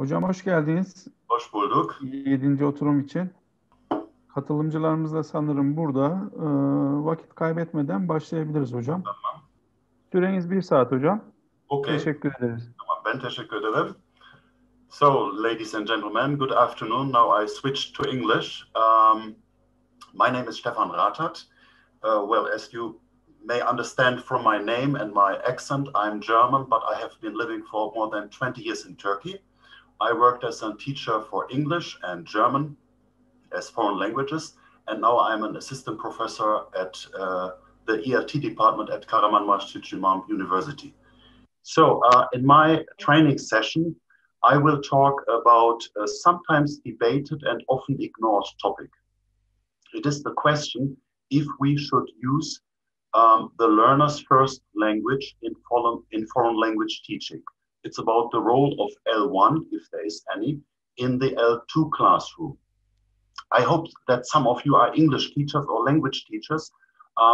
Hocam hoş geldiniz. Hoş bulduk. 7. oturum için. Katılımcılarımız da sanırım burada. Vakit kaybetmeden başlayabiliriz hocam. Tamam. Süreniz 1 saat hocam. Okay. Teşekkür ederiz. Tamam, ben teşekkür ederim. So, ladies and gentlemen, good afternoon. Now I switch to English. My name is Stefan Rathert. Well, as you may understand from my name and my accent, I'm German, but I have been living for more than 20 years in Turkey. I worked as a teacher for English and German as foreign languages, and now I'm an assistant professor at the ERT department at Kahramanmaraş University. So in my training session, I will talk about a sometimes debated and often ignored topic. It is the question if we should use the learner's first language in foreign language teaching. It's about the role of L1, if there is any, in the L2 classroom. I hope that some of you are English teachers or language teachers,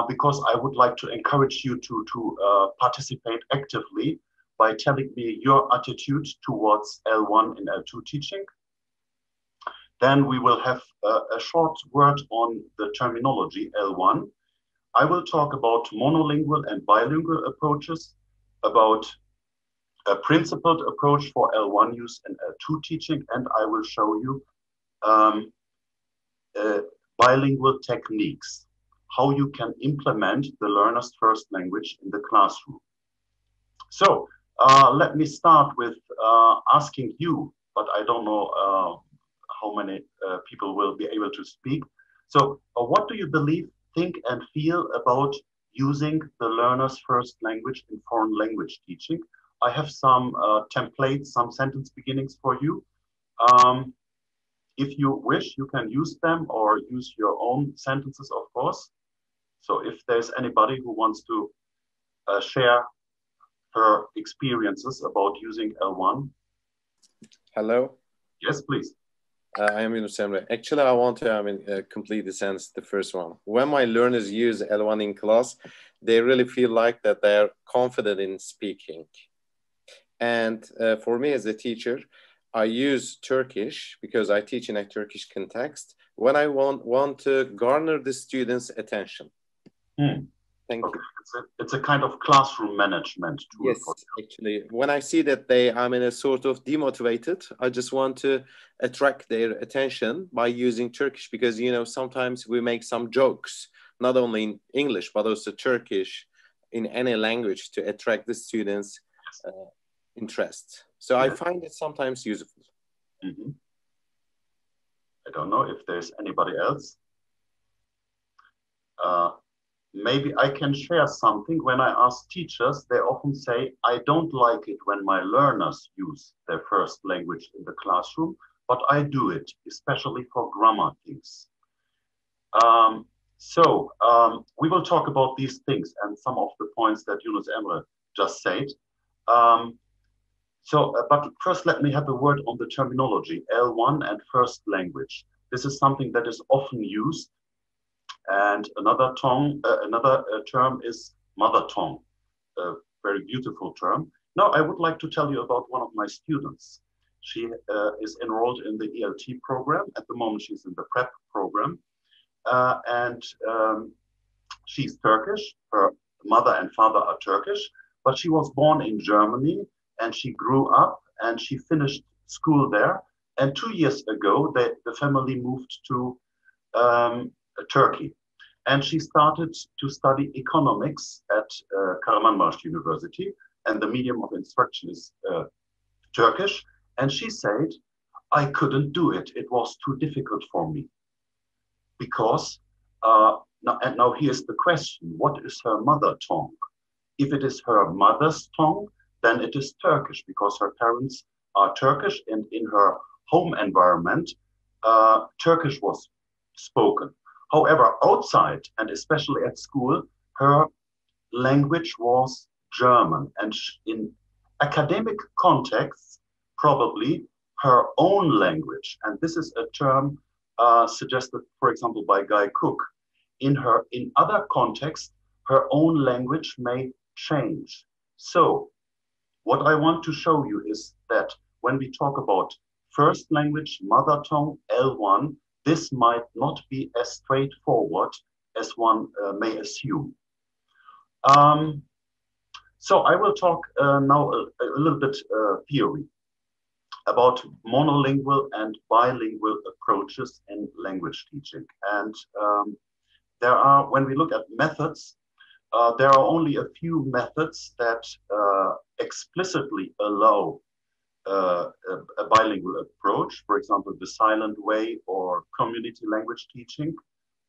because I would like to encourage you to participate actively by telling me your attitude towards L1 and L2 teaching. Then we will have a short word on the terminology L1. I will talk about monolingual and bilingual approaches, about a principled approach for L1 use and L2 teaching, and I will show you bilingual techniques, how you can implement the learner's first language in the classroom. So let me start with asking you, but I don't know how many people will be able to speak. So what do you believe, think and feel about using the learner's first language in foreign language teaching? I have some templates, some sentence beginnings for you. If you wish, you can use them or use your own sentences, of course. So if there's anybody who wants to share her experiences about using L1. Hello. Yes, please. I am Yunus Emre. Actually, I want to complete the sentence, the first one. When my learners use L1 in class, they really feel like that they're confident in speaking. And for me as a teacher, I use Turkish because I teach in a Turkish context when I want to garner the students' attention. Thank you. It's a kind of classroom management tool. Yes, actually, when I see that they are sort of demotivated, I just want to attract their attention by using Turkish because, you know, sometimes we make some jokes, not only in English, but also Turkish in any language to attract the students' interest. So I find it sometimes useful. Mm-hmm. I don't know if there's anybody else. Maybe I can share something. When I ask teachers, they often say, I don't like it when my learners use their first language in the classroom, but I do it, especially for grammar things. We will talk about these things and some of the points that Yunus Emre just said. But first, let me have a word on the terminology, L1 and first language. This is something that is often used. And another term is mother tongue, a very beautiful term. Now, I would like to tell you about one of my students. She is enrolled in the ELT program. At the moment, she's in the prep program. She's Turkish. Her mother and father are Turkish, but she was born in Germany and she grew up and she finished school there. And 2 years ago, the family moved to Turkey. And she started to study economics at Kahramanmaraş University, and the medium of instruction is Turkish. And she said, I couldn't do it. It was too difficult for me. Because, now here's the question, what is her mother tongue? If it is her mother's tongue, then it is Turkish, because her parents are Turkish, and in her home environment, Turkish was spoken. However, outside, and especially at school, her language was German. And in academic contexts, probably her own language. And this is a term suggested, for example, by Guy Cook. In other contexts, her own language may change. So what I want to show you is that when we talk about first language, mother tongue, L1, this might not be as straightforward as one may assume. So I will talk now a little bit theory about monolingual and bilingual approaches in language teaching. And there are, when we look at methods, there are only a few methods that explicitly allow a bilingual approach, for example, the silent way or community language teaching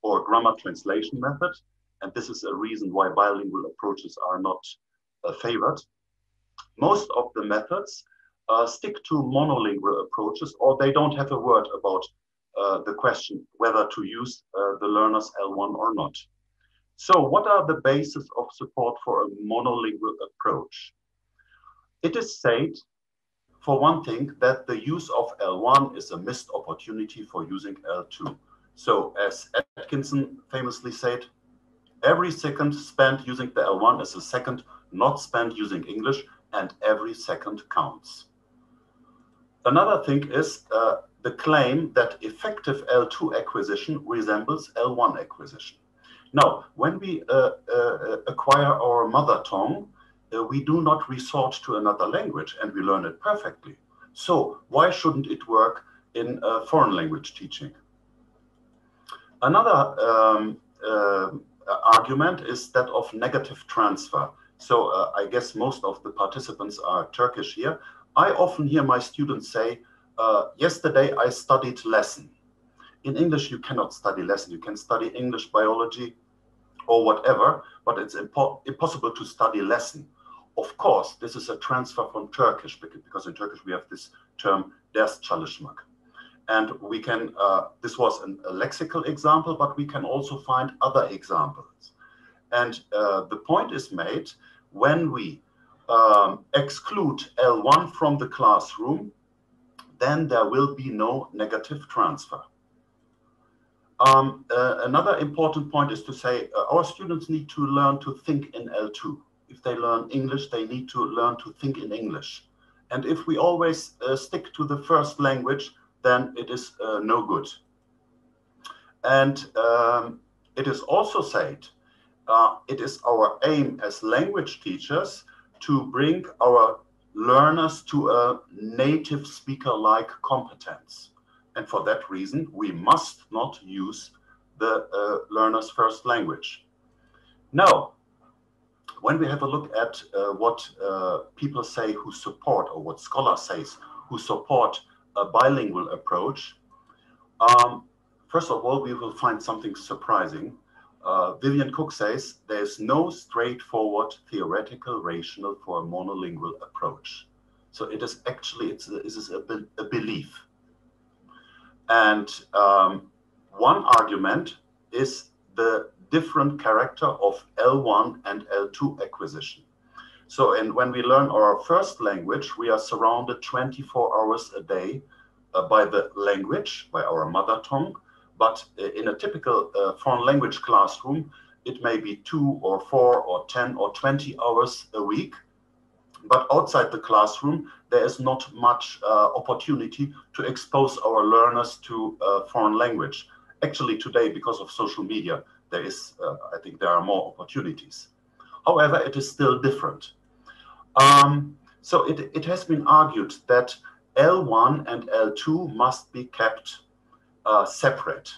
or grammar translation method. And this is a reason why bilingual approaches are not favored. Most of the methods stick to monolingual approaches, or they don't have a word about the question whether to use the learner's L1 or not. So what are the bases of support for a monolingual approach? It is said, for one thing, that the use of L1 is a missed opportunity for using L2. So as Atkinson famously said, every second spent using the L1 is a second not spent using English, and every second counts. Another thing is the claim that effective L2 acquisition resembles L1 acquisition. Now, when we acquire our mother tongue, we do not resort to another language and we learn it perfectly. So why shouldn't it work in foreign language teaching? Another argument is that of negative transfer. So I guess most of the participants are Turkish here. I often hear my students say, yesterday I studied lesson. In English, you cannot study lesson. You can study English, biology, or whatever, but it's impossible to study lesson. Of course, this is a transfer from Turkish, because in Turkish we have this term, ders çalışmak. And we can, this was a lexical example, but we can also find other examples. And the point is made when we exclude L1 from the classroom, then there will be no negative transfer. Another important point is to say our students need to learn to think in L2. If they learn English, they need to learn to think in English. And if we always stick to the first language, then it is no good. And it is also said, it is our aim as language teachers to bring our learners to a native speaker-like competence. And for that reason, we must not use the learner's first language. Now, when we have a look at what people say who support, or what scholars say who support a bilingual approach, first of all, we will find something surprising. Vivian Cook says there's no straightforward theoretical rationale for a monolingual approach. So it is actually, it is a belief. And one argument is the different character of L1 and L2 acquisition. So when we learn our first language, we are surrounded 24 hours a day by the language, by our mother tongue. But in a typical foreign language classroom, it may be 2 or 4 or 10 or 20 hours a week. But outside the classroom, there is not much opportunity to expose our learners to foreign language. Actually, today, because of social media, there is, I think there are more opportunities. However, it is still different. So it has been argued that L1 and L2 must be kept separate.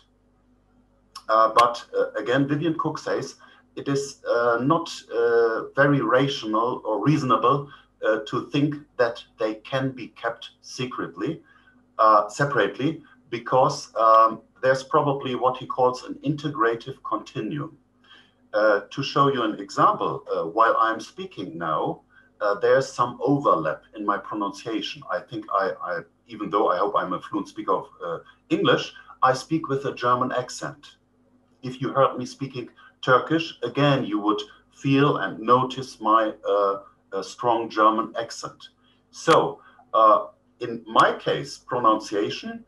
But again, Vivian Cook says it is not very rational or reasonable to think that they can be kept secretly, separately, because there's probably what he calls an integrative continuum. To show you an example, while I'm speaking now, there's some overlap in my pronunciation. I think even though I hope I'm a fluent speaker of English, I speak with a German accent. If you heard me speaking Turkish, again, you would feel and notice my strong German accent. So in my case, pronunciation,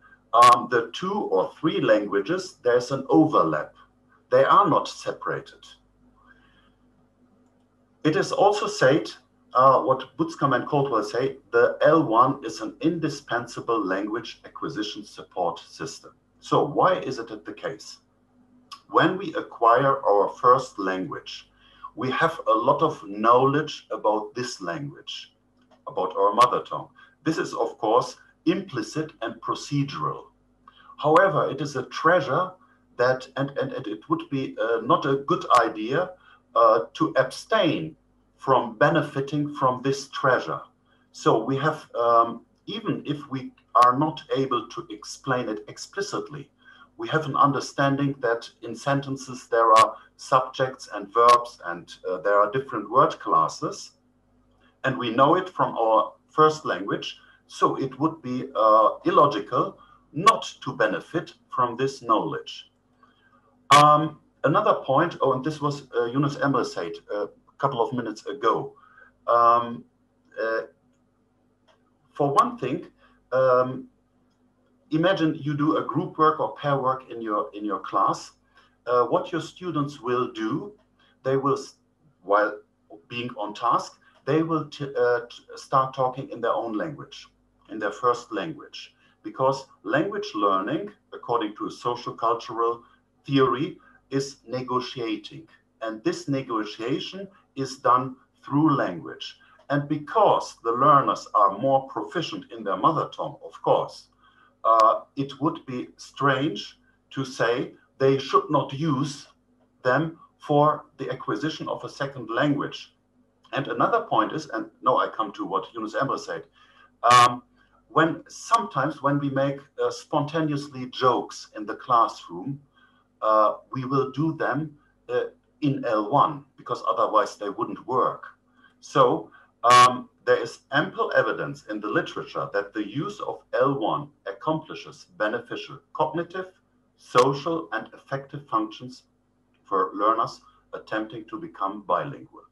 the 2 or 3 languages, there's an overlap. They are not separated. It is also said what Butzcom and Caldwell say, the L1 is an indispensable language acquisition support system. So why is it the case? When we acquire our first language, we have a lot of knowledge about this language, about our mother tongue. This is, of course, implicit and procedural. However, it is a treasure that, and it would be not a good idea to abstain from benefiting from this treasure. So we have, even if we are not able to explain it explicitly, we have an understanding that in sentences there are subjects and verbs and there are different word classes, and we know it from our first language, so it would be illogical not to benefit from this knowledge. Another point, oh, and this was Yunus Emre said a couple of minutes ago. For one thing, imagine you do a group work or pair work in your class. What your students will do, they will, while being on task, they will start talking in their own language, in their first language, because language learning, according to social cultural theory, is negotiating, and this negotiation is done through language. And because the learners are more proficient in their mother tongue, of course, it would be strange to say they should not use them for the acquisition of a second language. And another point is, and now I come to what Yunus Emre said, sometimes when we make spontaneously jokes in the classroom, we will do them in L1 because otherwise they wouldn't work. So there is ample evidence in the literature that the use of L1 accomplishes beneficial cognitive, social, and affective functions for learners attempting to become bilingual.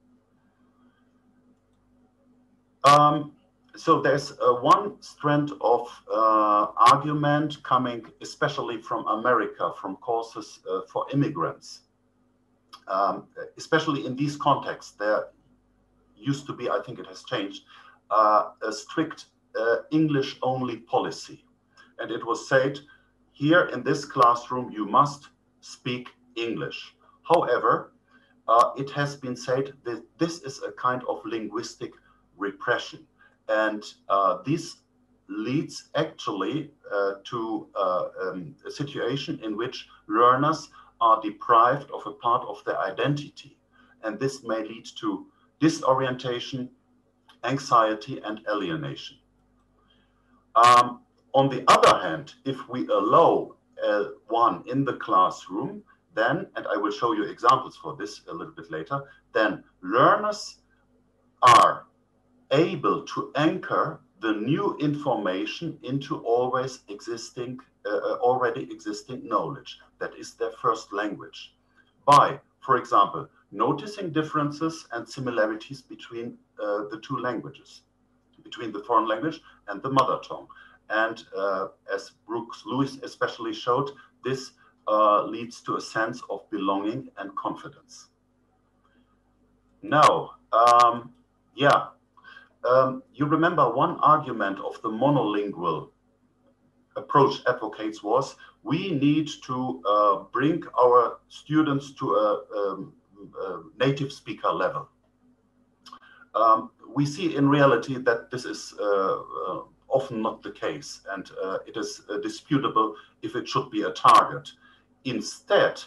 So there's one strand of argument coming especially from America, from courses for immigrants. Especially in these contexts, there used to be, I think it has changed, a strict English-only policy. And it was said, here in this classroom, you must speak English. However, it has been said that this is a kind of linguistic repression. And this leads actually to a situation in which learners are deprived of a part of their identity. And this may lead to disorientation, anxiety, and alienation. On the other hand, if we allow L1 in the classroom, then, and I will show you examples for this a little bit later, then learners are able to anchor the new information into already existing knowledge. That is their first language. By, for example, noticing differences and similarities between the two languages, between the foreign language and the mother tongue. And as Brooks Lewis especially showed, this leads to a sense of belonging and confidence. Now, you remember one argument of the monolingual approach advocates was, we need to bring our students to a native speaker level. We see in reality that this is often not the case, and it is disputable if it should be a target. Instead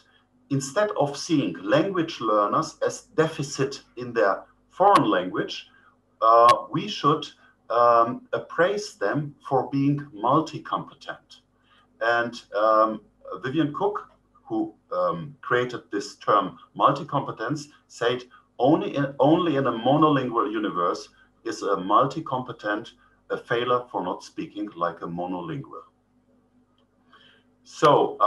of seeing language learners as deficit in their foreign language, we should appraise them for being multi-competent. And Vivian Cook, who created this term multi-competence, said only in a monolingual universe is a multi-competent a failure for not speaking like a monolingual. So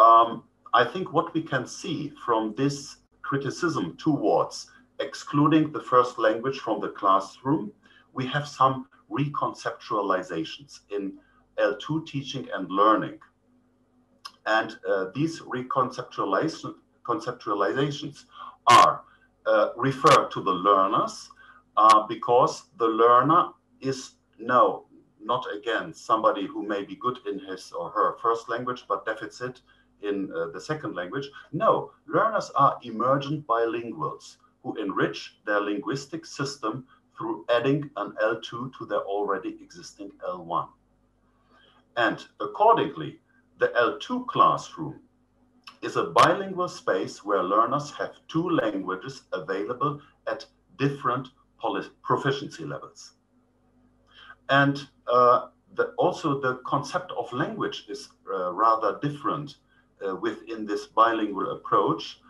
I think what we can see from this criticism towards excluding the first language from the classroom, we have some reconceptualizations in L2 teaching and learning. And these reconceptualizations are refer to the learners, because the learner is not again somebody who may be good in his or her first language but deficit in the second language. No, learners are emergent bilinguals who enrich their linguistic system through adding an L2 to their already existing L1. And accordingly, the L2 classroom is a bilingual space where learners have two languages available at different proficiency levels. And also the concept of language is rather different within this bilingual approach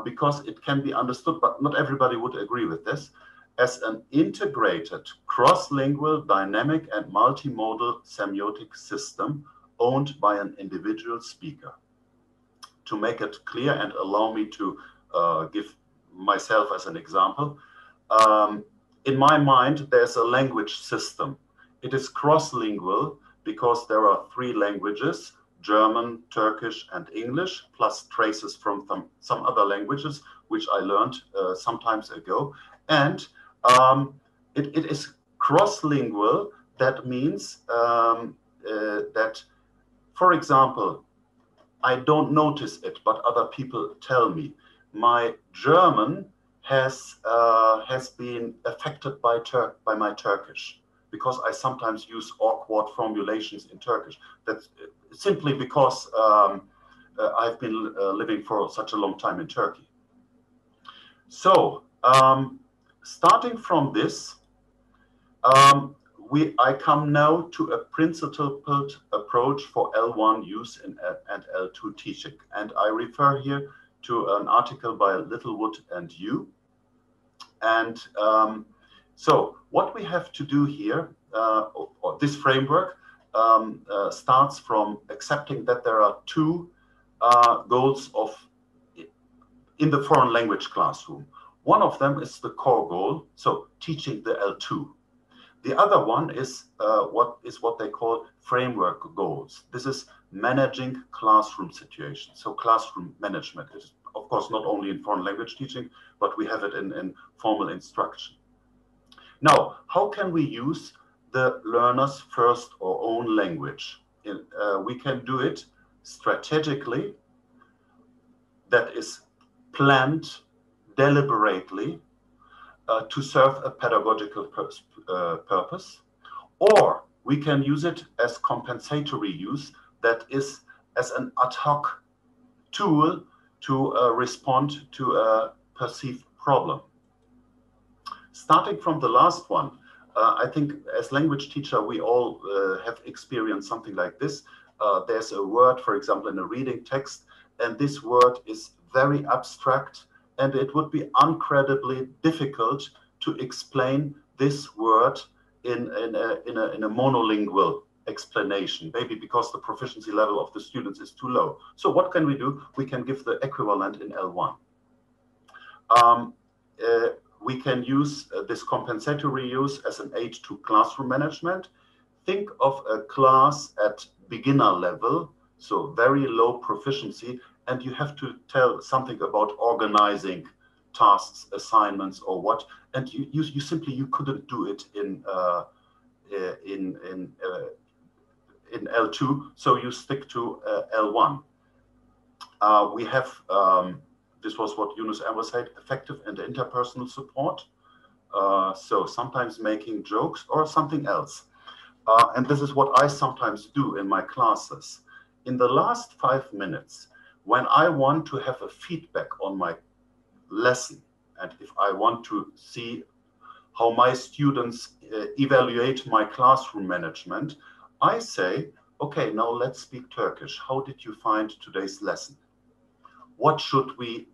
because it can be understood, but not everybody would agree with this, as an integrated cross-lingual, dynamic and multimodal semiotic system owned by an individual speaker. To make it clear and allow me to give myself as an example, in my mind, there's a language system. It is cross-lingual because there are three languages, German, Turkish, and English, plus traces from some other languages, which I learned some time ago. And it is cross-lingual. That means that, for example, I don't notice it, but other people tell me, my German has been affected by my Turkish, because I sometimes use awkward formulations in Turkish. That's simply because I've been living for such a long time in Turkey. So starting from this, I come now to a principled approach for L1 use and L2 teaching. And I refer here to an article by Littlewood and Yu. And so what we have to do here, or this framework, starts from accepting that there are two goals in the foreign language classroom. One of them is the core goal, so teaching the L2. The other one is what they call framework goals. This is managing classroom situations. So classroom management is, of course, not only in foreign language teaching, but we have it in formal instruction. Now, how can we use the learner's first or own language? We can do it strategically, that is planned deliberately to serve a pedagogical purpose, or we can use it as compensatory use, that is as an ad hoc tool to respond to a perceived problem. Starting from the last one, I think as language teacher, we all have experienced something like this. There's a word, for example, in a reading text, and this word is very abstract, and it would be incredibly difficult to explain this word in a monolingual explanation, maybe because the proficiency level of the students is too low. So what can we do? We can give the equivalent in L1. We can use this compensatory use as an aid to classroom management. Think of a class at beginner level, so very low proficiency, and you have to tell something about organizing tasks, assignments, or what, and you simply couldn't do it in L2, so you stick to L1. We have this was what Yunus Amber said, affective and interpersonal support. So sometimes making jokes or something else. And this is what I sometimes do in my classes. In the last 5 minutes, when I want to have a feedback on my lesson, and if I want to see how my students evaluate my classroom management, I say, okay, now let's speak Turkish. How did you find today's lesson? What should we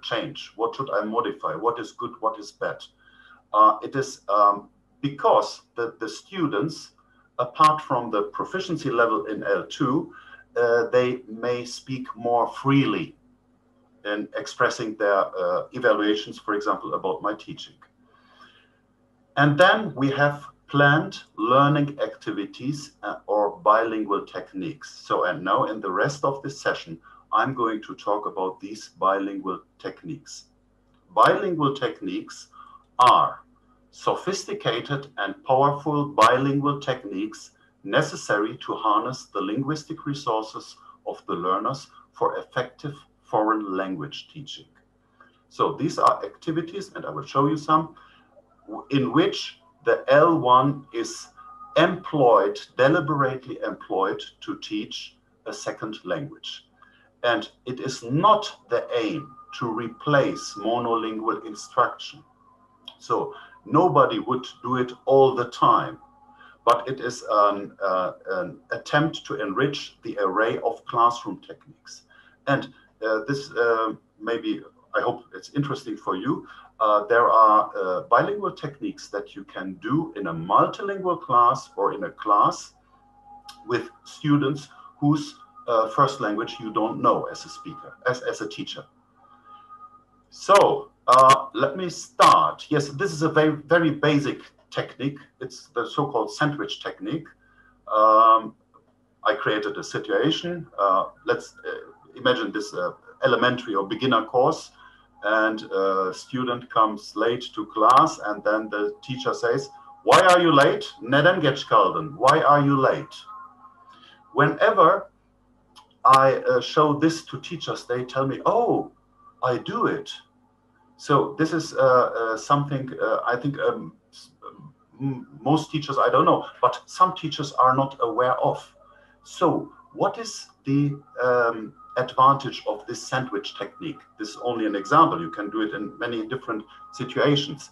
change? What should I modify? What is good? What is bad? It is because the students, apart from the proficiency level in L2, they may speak more freely in expressing their evaluations, for example, about my teaching. And then we have planned learning activities or bilingual techniques. So, and now in the rest of this session, I'm going to talk about these bilingual techniques. Bilingual techniques are sophisticated and powerful bilingual techniques necessary to harness the linguistic resources of the learners for effective foreign language teaching. So these are activities, and I will show you some, in which the L1 is employed, deliberately employed to teach a second language. And it is not the aim to replace monolingual instruction. So nobody would do it all the time, but it is an attempt to enrich the array of classroom techniques. And this maybe, I hope it's interesting for you. There are bilingual techniques that you can do in a multilingual class or in a class with students whose first language you don't know as a speaker, as a teacher. So let me start. Yes, this is a very, very basic technique. It's the so-called sandwich technique. I created a situation. Let's imagine this elementary or beginner course, and a student comes late to class, and then the teacher says, "Why are you late? Neden geç kaldın? Why are you late?" Whenever I show this to teachers, they tell me, "Oh, I do it." So this is something I think most teachers, I don't know, but some teachers are not aware of. So what is the advantage of this sandwich technique? This is only an example. You can do it in many different situations.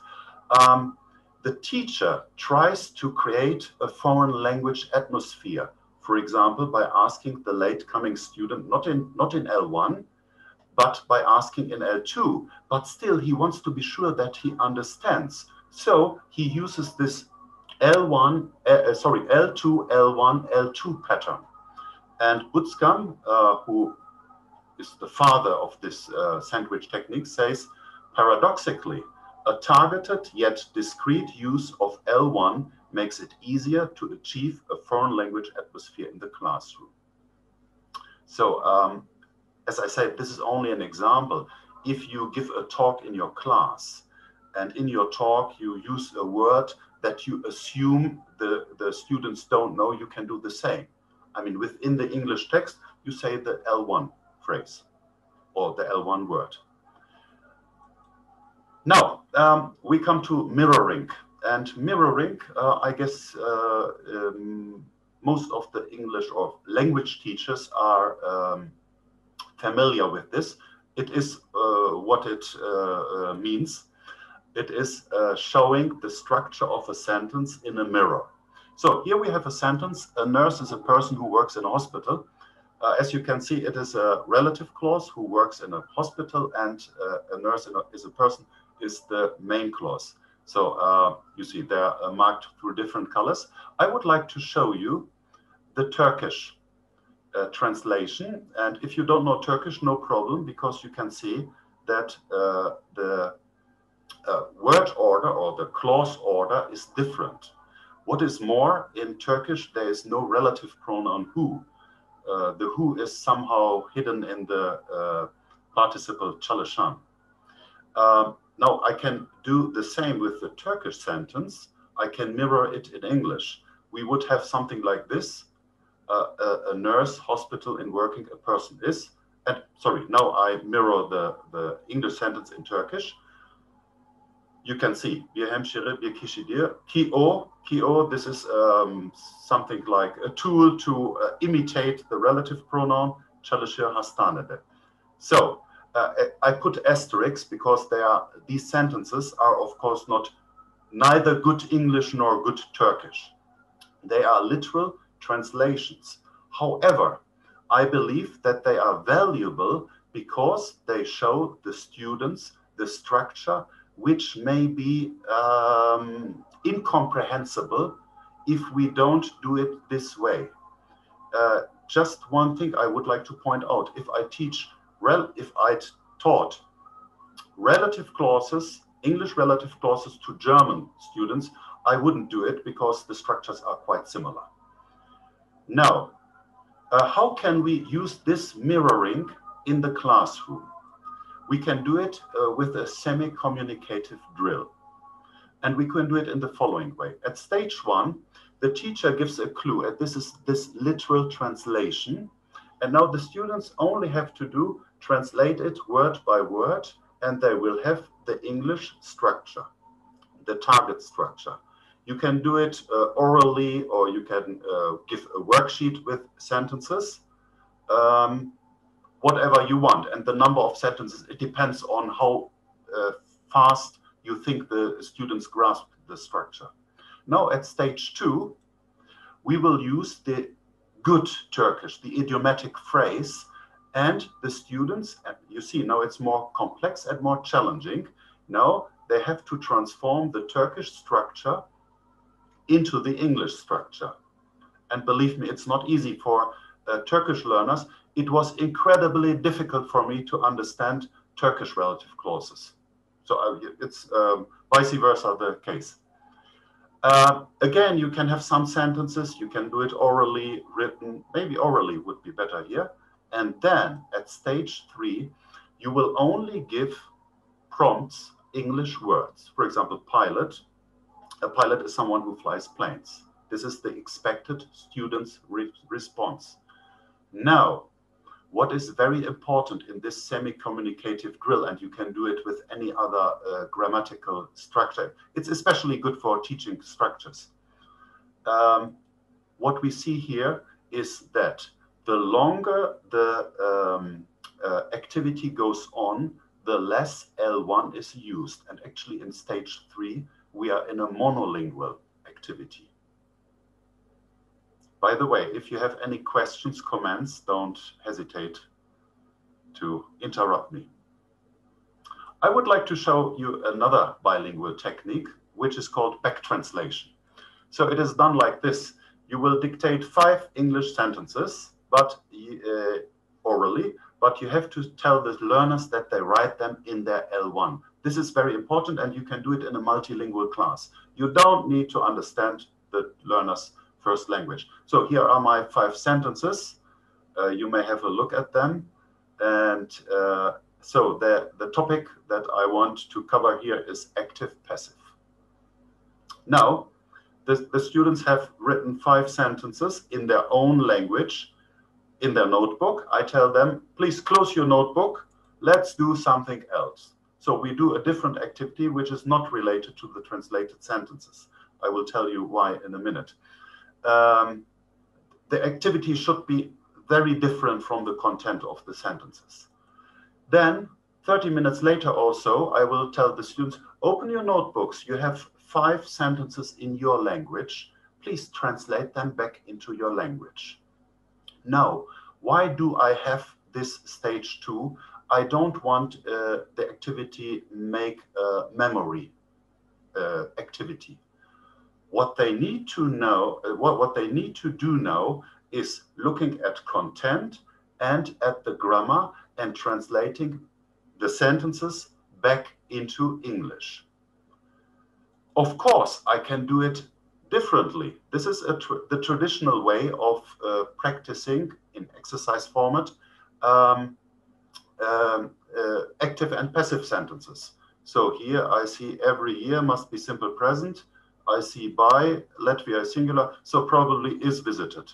The teacher tries to create a foreign language atmosphere, for example, by asking the late coming student, not in L1, but by asking in L2, but still he wants to be sure that he understands. So he uses this L2, L1, L2 pattern. And Butzkam, who is the father of this sandwich technique, says, paradoxically, a targeted yet discrete use of L1 makes it easier to achieve a foreign language atmosphere in the classroom. So, as I said, this is only an example. If you give a talk in your class, and in your talk you use a word that you assume the students don't know, you can do the same. I mean, within the English text, you say the L1 phrase or the L1 word. Now, we come to mirroring. And mirroring, I guess most of the English or language teachers are familiar with this. It is what it means. It is showing the structure of a sentence in a mirror. So here we have a sentence. A nurse is a person who works in a hospital. As you can see, it is a relative clause who works in a hospital, and a nurse is a person is the main clause. So you see they're marked through different colors. I would like to show you the Turkish translation. And if you don't know Turkish, no problem, because you can see that the word order or the clause order is different. What is more, in Turkish, there is no relative pronoun who. The who is somehow hidden in the participle çalışan. Now, I can do the same with the Turkish sentence. I can mirror it in English. We would have something like this. A nurse, hospital, in working, a person is. And sorry, now I mirror the English sentence in Turkish. You can see, bir hemşire, bir kişidir. Ki o, this is something like a tool to imitate the relative pronoun, çalışıyor hastanede. So, I put asterisks because these sentences are, of course, neither good English nor good Turkish. They are literal translations. However, I believe that they are valuable because they show the students the structure, which may be incomprehensible if we don't do it this way. Just one thing I would like to point out: if I taught relative clauses, English relative clauses to German students, I wouldn't do it because the structures are quite similar. Now, how can we use this mirroring in the classroom? We can do it with a semi-communicative drill. And we can do it in the following way. At stage 1, the teacher gives a clue, and this is this literal translation. And now the students only have to translate it word by word, and they will have the English structure, the target structure. You can do it orally, or you can give a worksheet with sentences, whatever you want. And the number of sentences, it depends on how fast you think the students grasp the structure. Now at stage 2, we will use the good Turkish, the idiomatic phrase, and the students, and you see now it's more complex and more challenging. Now they have to transform the Turkish structure into the English structure. And believe me, it's not easy for Turkish learners. It was incredibly difficult for me to understand Turkish relative clauses. So it's vice versa the case. Again, you can have some sentences, you can do it orally, written, maybe orally would be better here. And then at stage 3, you will only give prompts, English words. For example, pilot. A pilot is someone who flies planes. This is the expected student's response. Now, what is very important in this semi-communicative drill, and you can do it with any other grammatical structure, it's especially good for teaching structures. What we see here is that the longer the activity goes on, the less L1 is used. And actually in stage 3, we are in a monolingual activity. By the way, if you have any questions, comments, don't hesitate to interrupt me. I would like to show you another bilingual technique, which is called back translation. So it is done like this. You will dictate 5 English sentences, but orally, but you have to tell the learners that they write them in their L1. This is very important, and you can do it in a multilingual class. You don't need to understand the learner's first language. So here are my 5 sentences. You may have a look at them. And so the topic that I want to cover here is active-passive. Now, the students have written 5 sentences in their own language in their notebook. I tell them, please close your notebook. Let's do something else. So we do a different activity which is not related to the translated sentences. I will tell you why in a minute. The activity should be very different from the content of the sentences. Then 30 minutes later or so, I will tell the students, open your notebooks. You have 5 sentences in your language. Please translate them back into your language. Now, why do I have this stage 2? I don't want the activity make a memory activity. What they need to know, what they need to do now is looking at content and at the grammar and translating the sentences back into English. Of course, I can do it differently. This is the traditional way of practicing in exercise format active and passive sentences. So here I see every year must be simple present. I see by, Latvia is singular, so probably is visited.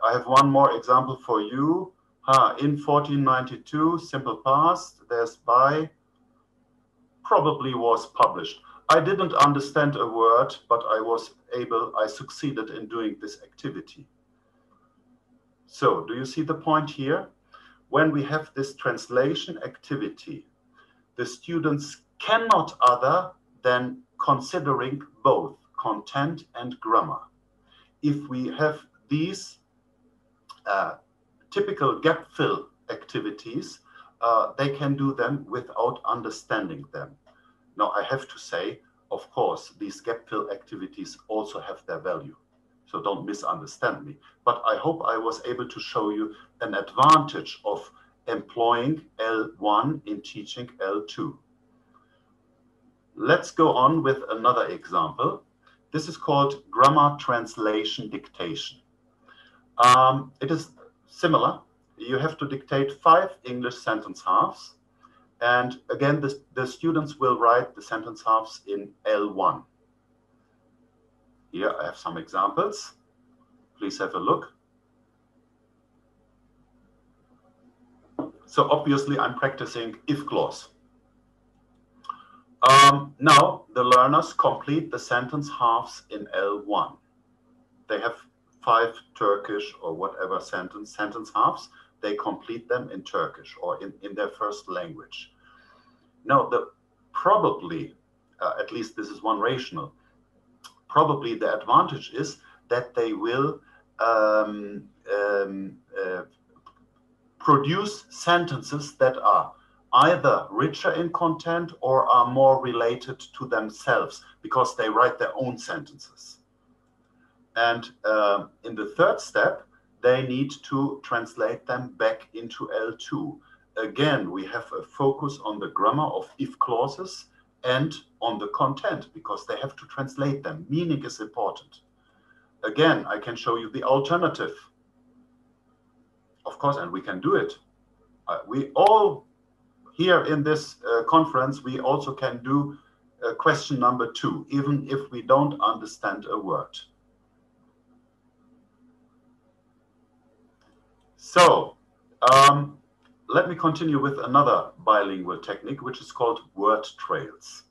I have one more example for you. In 1492, simple past, there's by, probably was published. I didn't understand a word, but I succeeded in doing this activity. So do you see the point here? When we have this translation activity, the students cannot other than considering both content and grammar. If we have these typical gap fill activities, they can do them without understanding them. Now, I have to say, of course, these gap fill activities also have their value. So don't misunderstand me. But I hope I was able to show you an advantage of employing L1 in teaching L2. Let's go on with another example. This is called grammar translation dictation. It is similar. You have to dictate 5 English sentence halves. And again, the students will write the sentence halves in L1. Here I have some examples. Please have a look. So obviously I'm practicing if clause. Now the learners complete the sentence halves in L1. They have 5 Turkish or whatever sentence halves. They complete them in Turkish or in their first language. Now, probably, at least this is one rational, probably the advantage is that they will produce sentences that are either richer in content or are more related to themselves because they write their own sentences. And in the third step, they need to translate them back into L2. Again, we have a focus on the grammar of if clauses and on the content because they have to translate them. Meaning is important. Again, I can show you the alternative. Of course, and we can do it. We all here in this conference, we also can do question number 2, even if we don't understand a word. So let me continue with another bilingual technique, which is called word trails.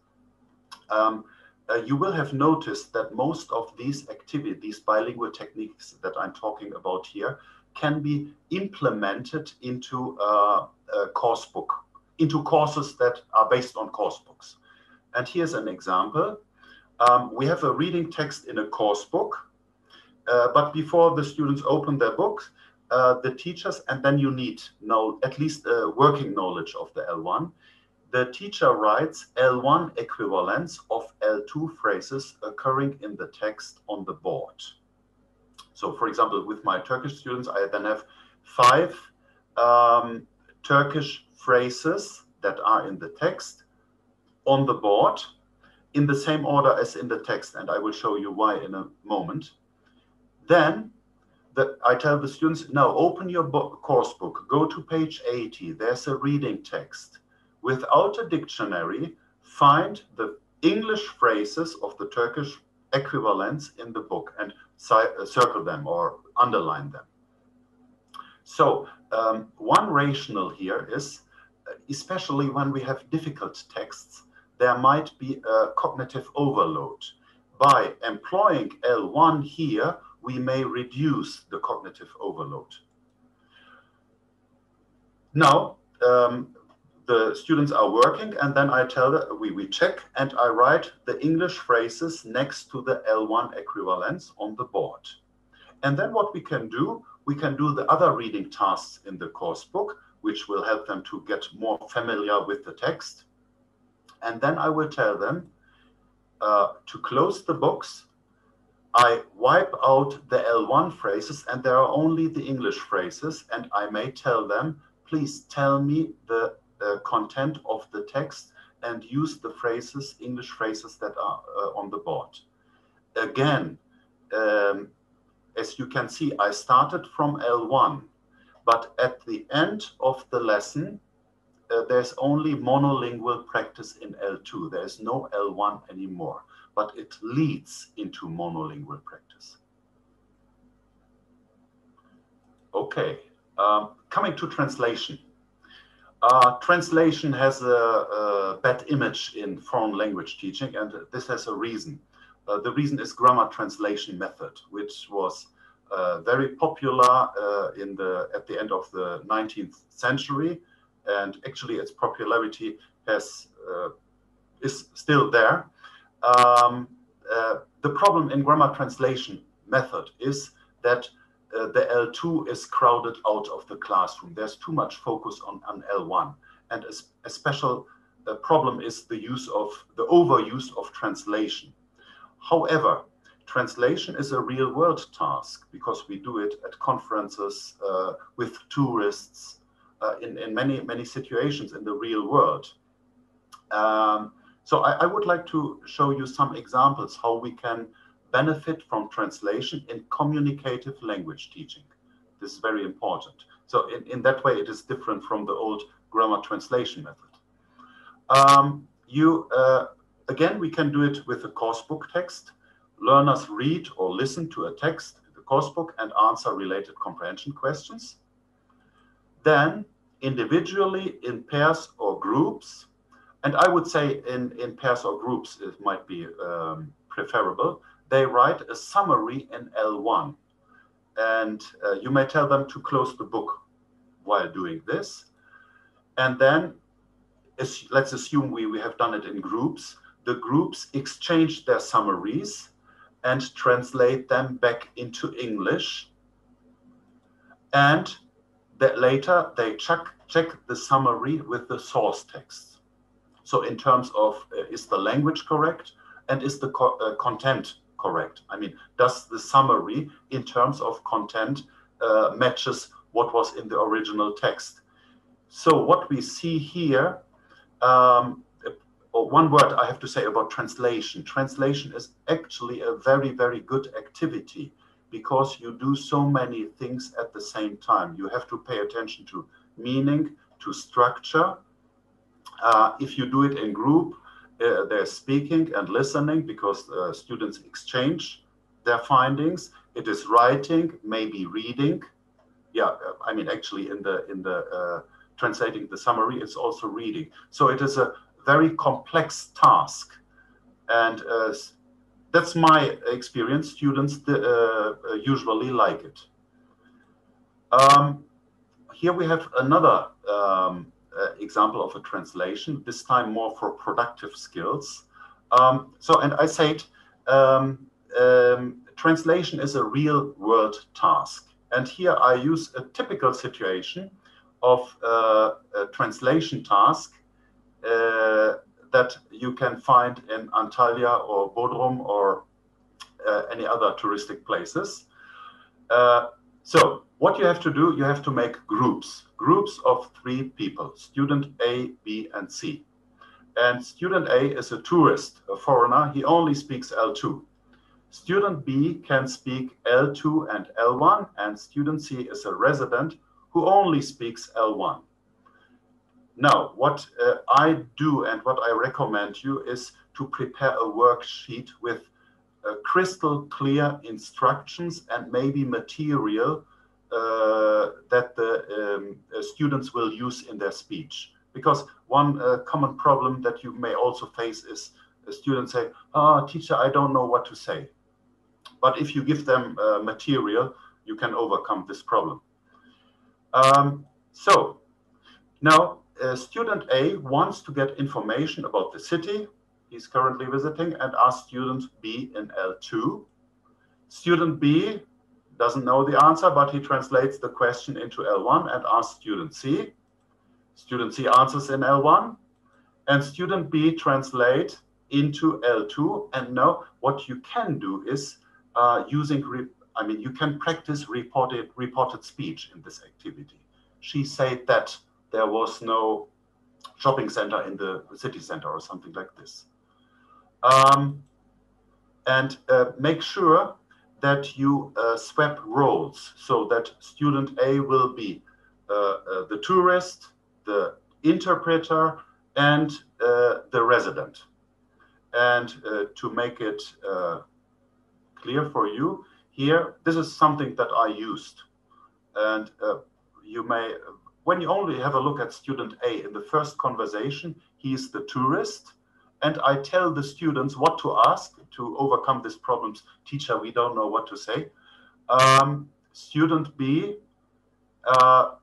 You will have noticed that most of these activities, these bilingual techniques that I'm talking about here, can be implemented into a course book, into courses that are based on course books. And here's an example. We have a reading text in a course book, but before the students open their books, the teachers, and then you need at least working knowledge of the L1. The teacher writes L1 equivalents of L2 phrases occurring in the text on the board. So, for example, with my Turkish students, I then have 5 Turkish phrases that are in the text on the board in the same order as in the text, and I will show you why in a moment. Then I tell the students, now open your course book, go to page 80, there's a reading text. Without a dictionary, find the English phrases of the Turkish equivalents in the book and circle them or underline them. So one rationale here is, especially when we have difficult texts, there might be a cognitive overload. By employing L1 here, we may reduce the cognitive overload. Now, the students are working, and then I tell them, we check, and I write the English phrases next to the L1 equivalents on the board. And then what we can do the other reading tasks in the course book, which will help them to get more familiar with the text. And then I will tell them to close the books. I wipe out the L1 phrases, and there are only the English phrases, and I may tell them, please tell me the content of the text and use the phrases, English phrases that are on the board. Again, as you can see, I started from L1, but at the end of the lesson, there's only monolingual practice in L2. There's no L1 anymore, but it leads into monolingual practice. Okay, coming to translation. Translation has a bad image in foreign language teaching, and this has a reason. The reason is grammar translation method, which was very popular at the end of the 19th century, and actually its popularity is still there. The problem in grammar translation method is that the L2 is crowded out of the classroom. There's too much focus on L1, and a special problem is the overuse of translation. However, translation is a real-world task because we do it at conferences with tourists in many situations in the real world. So I would like to show you some examples how we can benefit from translation in communicative language teaching. This is very important. So in that way, it is different from the old grammar translation method. Again, we can do it with the course book text. Learners read or listen to a text in the course book and answer related comprehension questions. Then, individually, in pairs or groups, and I would say in pairs or groups, it might be preferable, they write a summary in L1. And you may tell them to close the book while doing this. And then, let's assume we have done it in groups. The groups exchange their summaries and translate them back into English. And that later they check the summary with the source text. So in terms of is the language correct and is the content correct? I mean, does the summary in terms of content matches what was in the original text? So what we see here, one word I have to say about translation. Translation is actually a very, very good activity because you do so many things at the same time. You have to pay attention to meaning, to structure. If you do it in group, they're speaking and listening because students exchange their findings. It is writing, maybe reading. Yeah, I mean, actually in the translating the summary, it's also reading. So it is a very complex task. And that's my experience. Students usually like it. Here we have another example of a translation, this time more for productive skills. And I said, translation is a real world task. And here I use a typical situation of a translation task that you can find in Antalya or Bodrum or any other touristic places. So what you have to do, you have to make groups of 3 people, student A, B, and C. And student A is a tourist, a foreigner. He only speaks L2. Student B can speak L2 and L1, and student C is a resident who only speaks L1. Now, what I do and what I recommend you is to prepare a worksheet with crystal clear instructions and maybe material that the students will use in their speech. Because one common problem that you may also face is students say, teacher, I don't know what to say. But if you give them material, you can overcome this problem. So now student A wants to get information about the city he's currently visiting and asks student B in L2. Student B doesn't know the answer, but he translates the question into L1 and asks student C. Student C answers in L1, and student B translates into L2. And now what you can do is you can practice reported speech in this activity. She said that there was no shopping center in the city center or something like this. Make sure that you swap roles so that student A will be the tourist, the interpreter, and the resident. And to make it clear for you, here, this is something that I used. And you may, when you only have a look at student A in the first conversation, he is the tourist. And I tell the students what to ask to overcome these problems. Teacher, we don't know what to say. Student B,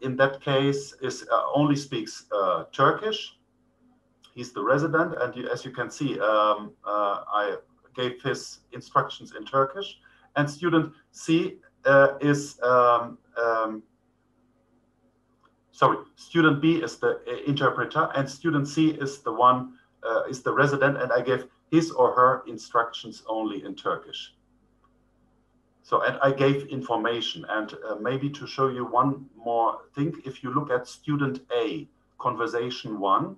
in that case, only speaks Turkish. He's the resident, and as you can see, I gave his instructions in Turkish. And student C student B is the interpreter, and student C is the one, is the resident, and I gave his or her instructions only in Turkish. So, and I gave information, and maybe to show you one more thing, if you look at student A, conversation 1,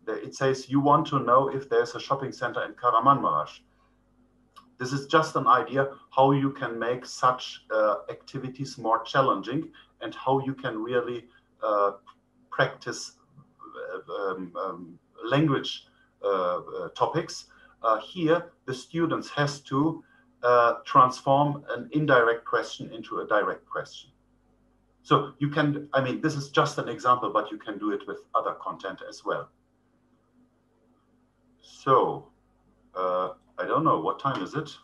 it says, you want to know if there's a shopping center in Kahramanmaraş. This is just an idea how you can make such activities more challenging and how you can really practice language topics, here the students has to transform an indirect question into a direct question. So you can, I mean, this is just an example, but you can do it with other content as well. So, I don't know, what time is it?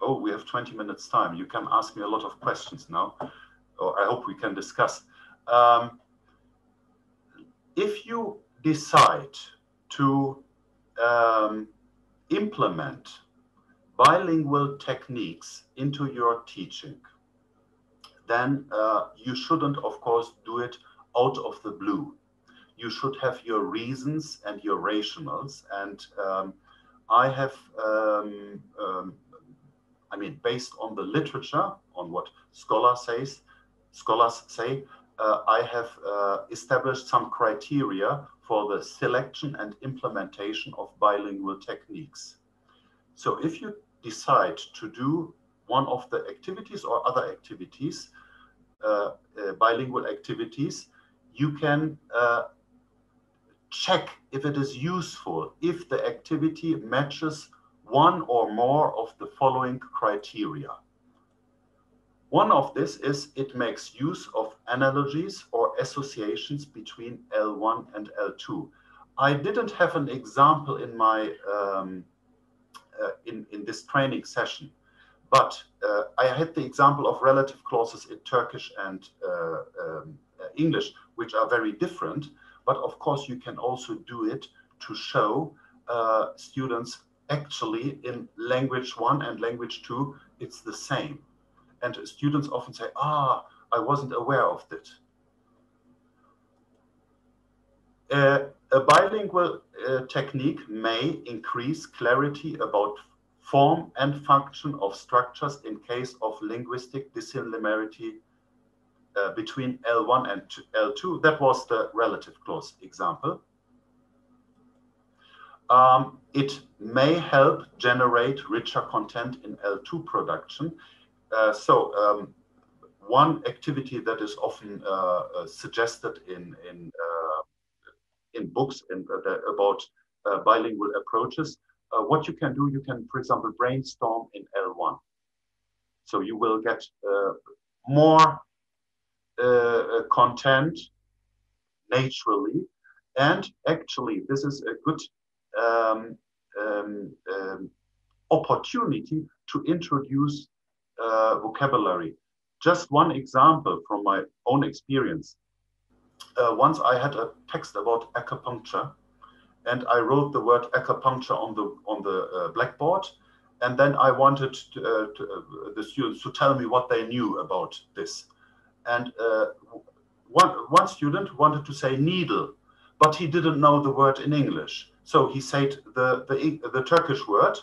Oh, we have 20 minutes time. You can ask me a lot of questions now, or I hope we can discuss. If you decide to implement bilingual techniques into your teaching, then you shouldn't, of course, do it out of the blue. You should have your reasons and your rationals. And I have, I mean, based on the literature, on what scholars say, I have established some criteria for the selection and implementation of bilingual techniques. So if you decide to do one of the activities or other activities, bilingual activities, you can check if it is useful, if the activity matches one or more of the following criteria. One of this is it makes use of analogies or associations between L1 and L2. I didn't have an example in my in this training session, but I had the example of relative clauses in Turkish and English, which are very different. But of course, you can also do it to show students actually in language 1 and language 2, it's the same. And students often say, ah, I wasn't aware of that. A bilingual technique may increase clarity about form and function of structures in case of linguistic dissimilarity between L1 and L2. That was the relative clause example. It may help generate richer content in L2 production. One activity that is often suggested in books about bilingual approaches, what you can do, you can, for example, brainstorm in L1. So you will get more content naturally, and actually this is a good opportunity to introduce vocabulary. Just one example from my own experience. Once I had a text about acupuncture, and I wrote the word acupuncture on the blackboard, and then I wanted the students to tell me what they knew about this. And one student wanted to say needle, but he didn't know the word in English. So he said the Turkish word,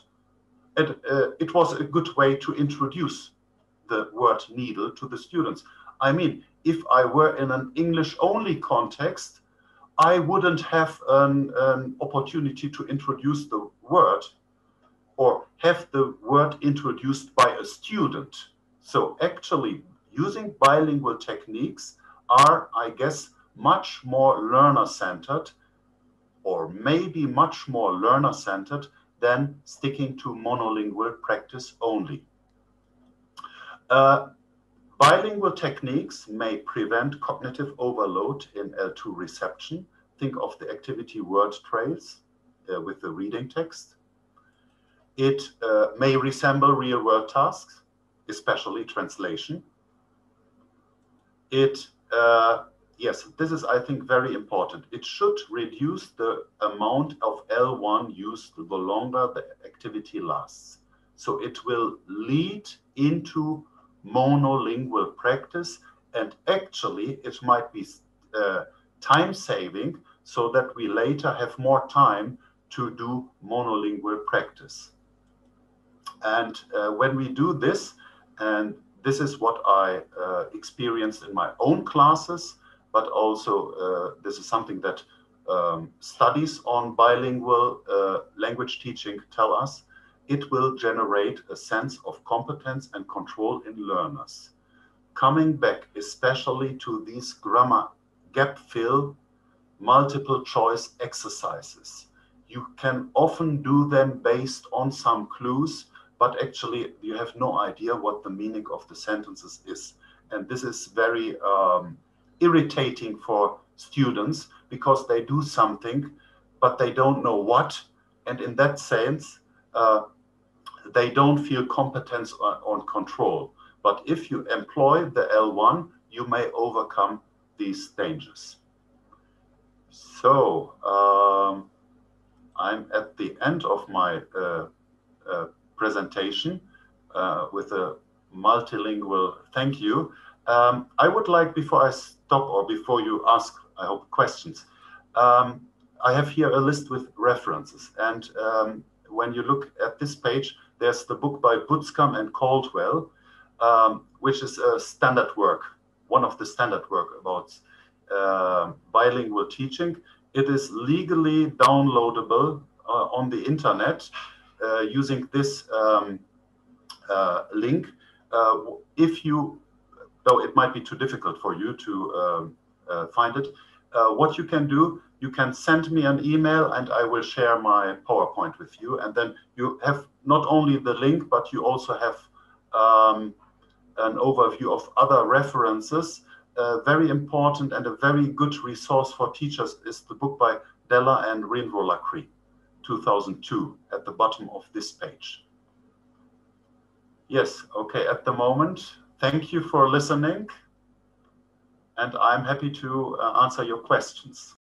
and it was a good way to introduce the word needle to the students. I mean, if I were in an English-only context, I wouldn't have an opportunity to introduce the word or have the word introduced by a student. So actually, using bilingual techniques are, I guess, much more learner-centered, or maybe much more learner-centered than sticking to monolingual practice only. Bilingual techniques may prevent cognitive overload in L2 reception. Think of the activity word trails with the reading text. It may resemble real-world tasks, especially translation. Yes, this is, I think, very important. It should reduce the amount of L1 used the longer the activity lasts. So it will lead into monolingual practice, and actually it might be time-saving so that we later have more time to do monolingual practice. And when we do this, and this is what I experienced in my own classes, but also this is something that studies on bilingual language teaching tell us, it will generate a sense of competence and control in learners. Coming back especially to these grammar gap fill multiple choice exercises. You can often do them based on some clues, but actually you have no idea what the meaning of the sentences is. And this is very irritating for students because they do something, but they don't know what. And in that sense, they don't feel competence on control. But if you employ the L1, you may overcome these dangers. So I'm at the end of my presentation with a multilingual thank you. I would like, before I stop or before you ask, I hope, questions, I have here a list with references. And when you look at this page, there's the book by Butzcombe and Caldwell, which is a standard work, one of the standard work about bilingual teaching. It is legally downloadable on the internet using this link. If you, though it might be too difficult for you to find it, what you can do, you can send me an email and I will share my PowerPoint with you. And then you have not only the link, but you also have an overview of other references. Very important and a very good resource for teachers is the book by Della and Rinro-Lacry, 2002, at the bottom of this page. Yes, okay, at the moment, thank you for listening, and I'm happy to answer your questions.